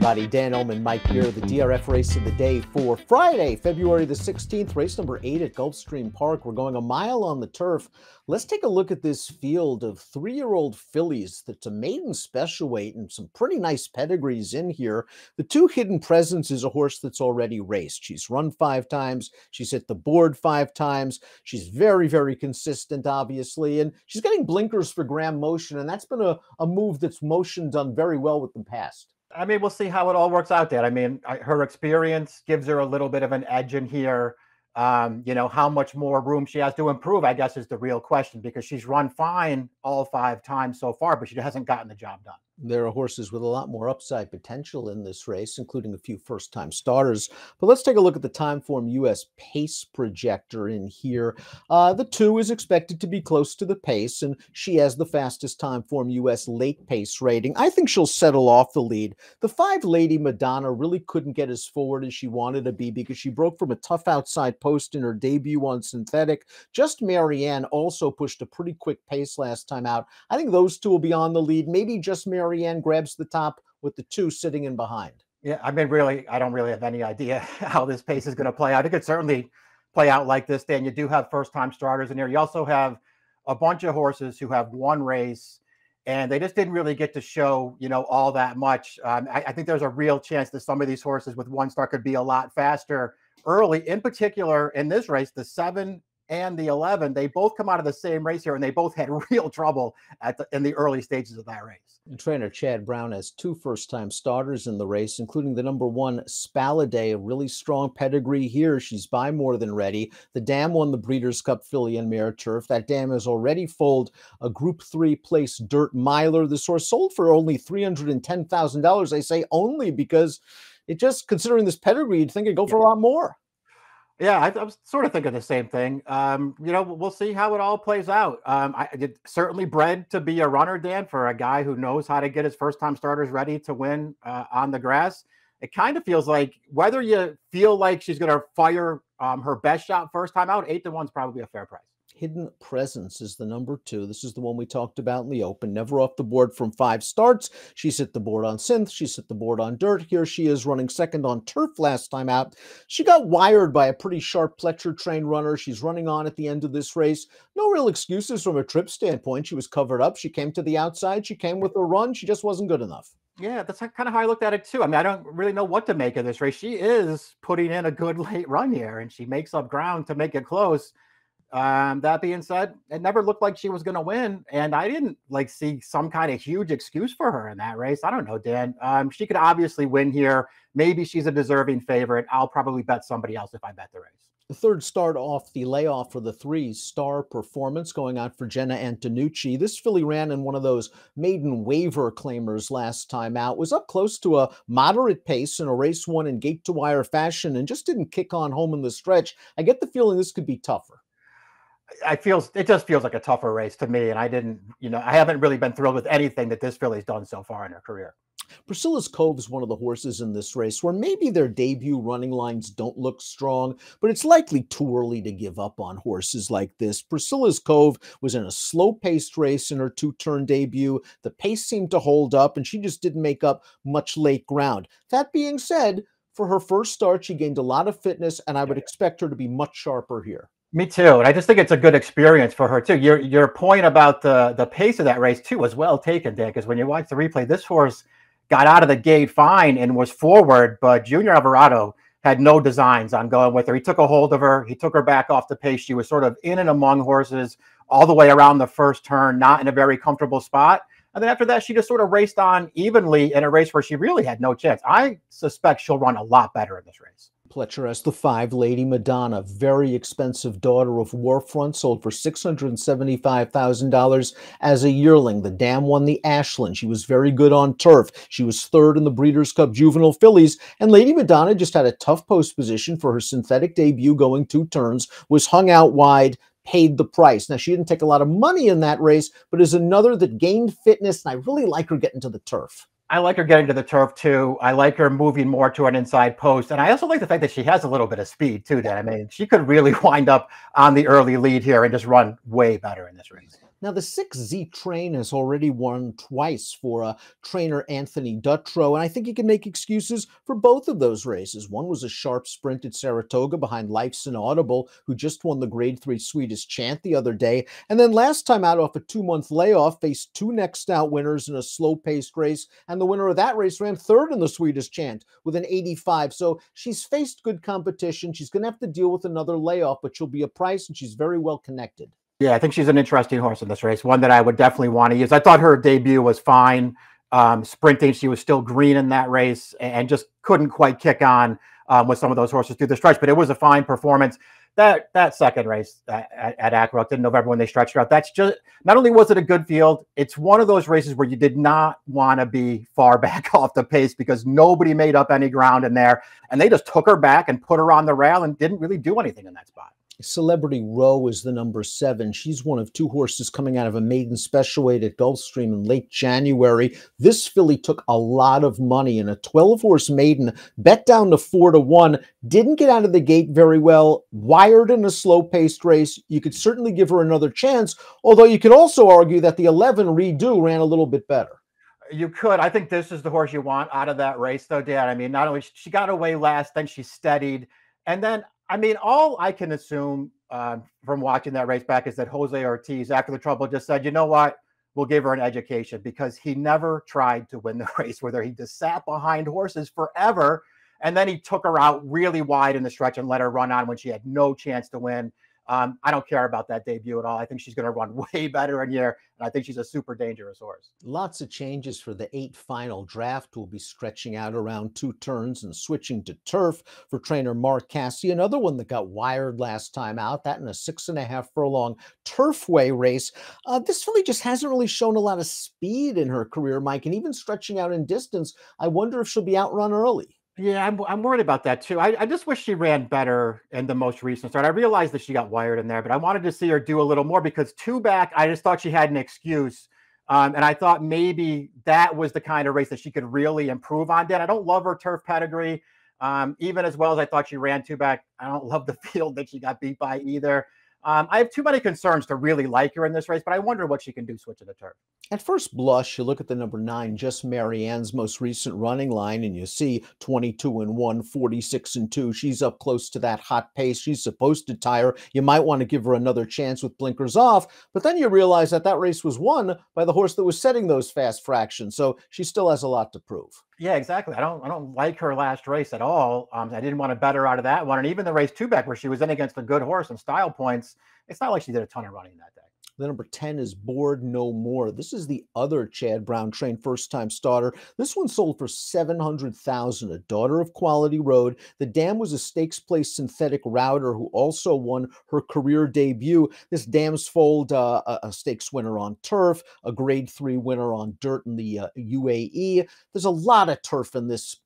everybody. Dan Illman, Mike Beer, the DRF race of the day for Friday, February the 16th, race number 8 at Gulfstream Park. We're going a mile on the turf. Let's take a look at this field of 3-year-old fillies. That's a maiden special weight and some pretty nice pedigrees in here. The Two Hidden Presence is a horse that's already raced. She's run 5 times. She's hit the board 5 times. She's very, very consistent, obviously, and she's getting blinkers for Graham Motion, and that's been a move that's Motion done very well with in the past. I mean, we'll see how it all works out there. I mean, her experience gives her a little bit of an edge in here. You know, how much more room she has to improve, I guess, is the real question, because she's run fine all 5 times so far, but she hasn't gotten the job done. There are horses with a lot more upside potential in this race, including a few first-time starters. But let's take a look at the Timeform US pace projector in here. The 2 is expected to be close to the pace, and she has the fastest Timeform US late pace rating. I think she'll settle off the lead. The 5 Lady Madonna really couldn't get as forward as she wanted to be because she broke from a tough outside post in her debut on synthetic. Just Marianne also pushed a pretty quick pace last time out. I think those 2 will be on the lead. Maybe just Marianne grabs the top with the 2 sitting in behind. Yeah, I mean, really, I don't really have any idea how this pace is going to play out. It could certainly play out like this, Dan. You do have first-time starters in here. You also have a bunch of horses who have one race, and they just didn't really get to show, you know, all that much. I think there's a real chance that some of these horses with one start could be a lot faster early. In particular, in this race, the 7 and the 11, they both come out of the same race here, and they both had real trouble in the early stages of that race. And trainer Chad Brown has 2 first-time starters in the race, including the number 1 Spaladay, a really strong pedigree here. She's by more than ready. The dam won the Breeders' Cup Filly and Mare Turf. That dam has already foaled a Group 3 place Dirt Miler. This horse sold for only $310,000. I say only because it just, considering this pedigree, you'd think it'd go for a lot more. Yeah, I was sort of thinking the same thing. You know, we'll see how it all plays out. I did certainly bred to be a runner, Dan, for a guy who knows how to get his first-time starters ready to win on the grass. It kind of feels like, whether you feel like she's going to fire her best shot first time out, 8-1 is probably a fair price. Hidden Presence is the number 2. This is the one we talked about in the open. Never off the board from 5 starts. She's hit the board on synth. She's hit the board on dirt. Here she is running second on turf last time out. She got wired by a pretty sharp Pletcher trained runner. She's running on at the end of this race. No real excuses from a trip standpoint. She was covered up. She came to the outside. She came with a run. She just wasn't good enough. Yeah, that's kind of how I looked at it too. I mean, I don't really know what to make of this race. She is putting in a good late run here, and she makes up ground to make it close. That being said, it never looked like she was going to win, and I didn't see some kind of huge excuse for her in that race. I don't know, Dan. She could obviously win here. Maybe she's a deserving favorite. I'll probably bet somebody else if I bet the race. The third start off the layoff for the 3 Star Performance going out for Jenna Antonucci. This filly ran in one of those maiden waiver claimers last time out, was up close to a moderate pace in a race won in gate to wire fashion, and just didn't kick on home in the stretch. I get the feeling this could be tougher. It just feels like a tougher race to me, and I haven't really been thrilled with anything that this filly's done so far in her career. Priscilla's Cove is one of the horses in this race where maybe their debut running lines don't look strong, but it's likely too early to give up on horses like this. Priscilla's Cove was in a slow-paced race in her 2-turn debut. The pace seemed to hold up, and she just didn't make up much late ground. That being said, for her first start, she gained a lot of fitness, and I would expect her to be much sharper here. Me too. And I just think it's a good experience for her too. Your point about the pace of that race too was well taken, Dan, because when you watch the replay, this horse got out of the gate fine and was forward, but Junior Alvarado had no designs on going with her. He took a hold of her. He took her back off the pace. She was sort of in and among horses all the way around the first turn, not in a very comfortable spot. And then after that, she just sort of raced on evenly in a race where she really had no chance. I suspect she'll run a lot better in this race. Pletcher has the 5 Lady Madonna, very expensive daughter of Warfront, sold for $675,000 as a yearling. The dam won the Ashland. She was very good on turf. She was 3rd in the Breeders' Cup Juvenile Fillies, and Lady Madonna just had a tough post position for her synthetic debut going 2 turns, was hung out wide, paid the price. Now, she didn't take a lot of money in that race, but is another that gained fitness, and I really like her getting to the turf. I like her getting to the turf too. I like her moving more to an inside post. And I also like the fact that she has a little bit of speed too, Dan. I mean, she could really wind up on the early lead here and just run way better in this race. Now, the 6Z Train has already won twice for trainer Anthony Dutrow, and I think you can make excuses for both of those races. One was a sharp sprint at Saratoga behind Life's Inaudible, who just won the Grade 3 Swedish Chant the other day, and then last time out off a 2-month layoff, faced two next out winners in a slow-paced race, and the winner of that race ran third in the Swedish Chant with an 85. So she's faced good competition. She's going to have to deal with another layoff, but she'll be a price, and she's very well connected. Yeah, I think she's an interesting horse in this race, one that I would definitely want to use. I thought her debut was fine. Sprinting, she was still green in that race and just couldn't quite kick on with some of those horses through the stretch, but it was a fine performance. That second race at Akron in November when they stretched her out, that's just, not only was it a good field, it's one of those races where you did not want to be far back off the pace because nobody made up any ground in there, and they just took her back and put her on the rail and didn't really do anything in that spot. Celebrity Row is the number 7. She's one of two horses coming out of a maiden special weight at Gulfstream in late January. This filly took a lot of money in a 12-horse maiden, bet down to 4-1, didn't get out of the gate very well, wired in a slow-paced race. You could certainly give her another chance, although you could also argue that the 11 Redo ran a little bit better. You could. I think this is the horse you want out of that race, though, Dan. I mean, not only she got away last, then she steadied, and then I mean, all I can assume from watching that race back is that Jose Ortiz, after the trouble, just said, you know what, we'll give her an education, because he never tried to win the race, whether he just sat behind horses forever, and then he took her out really wide in the stretch and let her run on when she had no chance to win. I don't care about that debut at all. I think she's going to run way better in here, and I think she's a super dangerous horse. Lots of changes for the 8 final draft. We'll be stretching out around 2 turns and switching to turf for trainer Mark Cassidy. Another one that got wired last time out, that in a 6.5 furlong Turfway race. This filly just hasn't really shown a lot of speed in her career, Mike, and even stretching out in distance. I wonder if she'll be outrun early. Yeah, I'm worried about that too. I just wish she ran better in the most recent start. I realized that she got wired in there, but I wanted to see her do a little more because 2 back, I just thought she had an excuse. And I thought maybe that was the kind of race that she could really improve on. Dan, I don't love her turf pedigree. Even as well as I thought she ran 2 back, I don't love the field that she got beat by either. I have too many concerns to really like her in this race, but I wonder what she can do switching to turf. At first blush, you look at the number 9, Just Marianne's most recent running line, and you see 22-1, 46-2. She's up close to that hot pace. She's supposed to tire. You might want to give her another chance with blinkers off, but then you realize that that race was won by the horse that was setting those fast fractions. So she still has a lot to prove. Yeah, exactly. I don't like her last race at all. I didn't want to bet her out of that one, and even the race 2 back where she was in against a good horse and style points, it's not like she did a ton of running that day. The number 10 is Bored No More. This is the other Chad Brown trained first-time starter. This one sold for $700,000, a daughter of Quality Road. The dam was a stakes place synthetic router who also won her career debut. This dam's foaled a stakes winner on turf, a grade 3 winner on dirt in the UAE. There's a lot of turf in this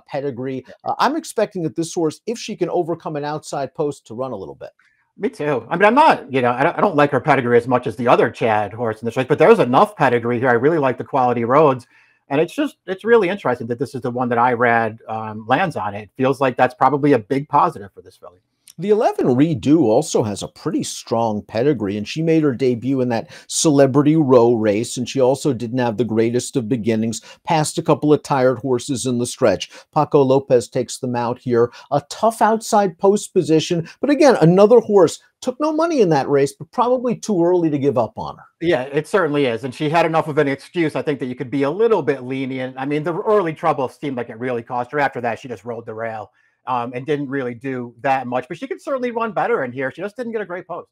pedigree. I'm expecting that this horse, if she can overcome an outside post, to run a little bit. Me too. I mean, I'm not, I don't like her pedigree as much as the other Chad horse in this race, but there's enough pedigree here. I really like the Quality Roads. And it's really interesting that this is the one that I read lands on it. Feels like that's probably a big positive for this filly. The 11 Redo also has a pretty strong pedigree, and she made her debut in that Celebrity Row race, and she also didn't have the greatest of beginnings, passed a couple of tired horses in the stretch. Paco Lopez takes them out here. A tough outside post position, but again, another horse took no money in that race, but probably too early to give up on her. Yeah, it certainly is. And she had enough of an excuse, I think, that you could be a little bit lenient. I mean, the early trouble seemed like it really cost her. After that, she just rode the rail. And didn't really do that much, but she could certainly run better in here. She just didn't get a great post.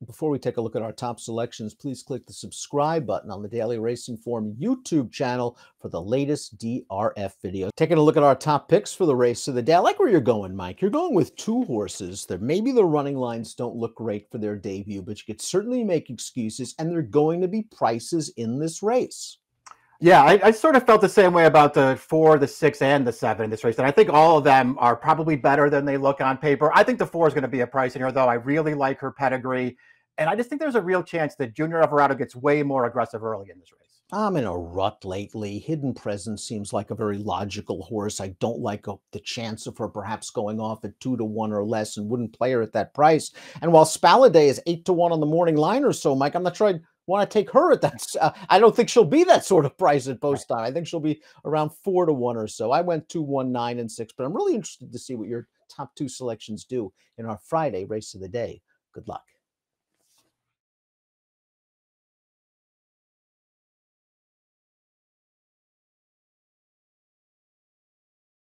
Before we take a look at our top selections, please click the subscribe button on the Daily Racing Form YouTube channel for the latest DRF video. Taking a look at our top picks for the race of the day. I like where you're going, Mike. You're going with 2 horses that maybe the running lines don't look great for their debut, but you could certainly make excuses, and they're going to be prices in this race. Yeah, I sort of felt the same way about the 4, the 6, and the 7 in this race. And I think all of them are probably better than they look on paper. I think the 4 is going to be a price in here, though. I really like her pedigree. And I just think there's a real chance that Junior Alvarado gets way more aggressive early in this race. I'm in a rut lately. Hidden Presence seems like a very logical horse. I don't like the chance of her perhaps going off at 2-1 or less, and wouldn't play her at that price. And while Spaladay is 8-1 on the morning line or so, Mike, I'm not sure I'd want to take her at that. I don't think she'll be that sort of price at post time. I think she'll be around 4-1 or so. I went 2-1, 9, and 6, but I'm really interested to see what your top 2 selections do in our Friday race of the day. Good luck.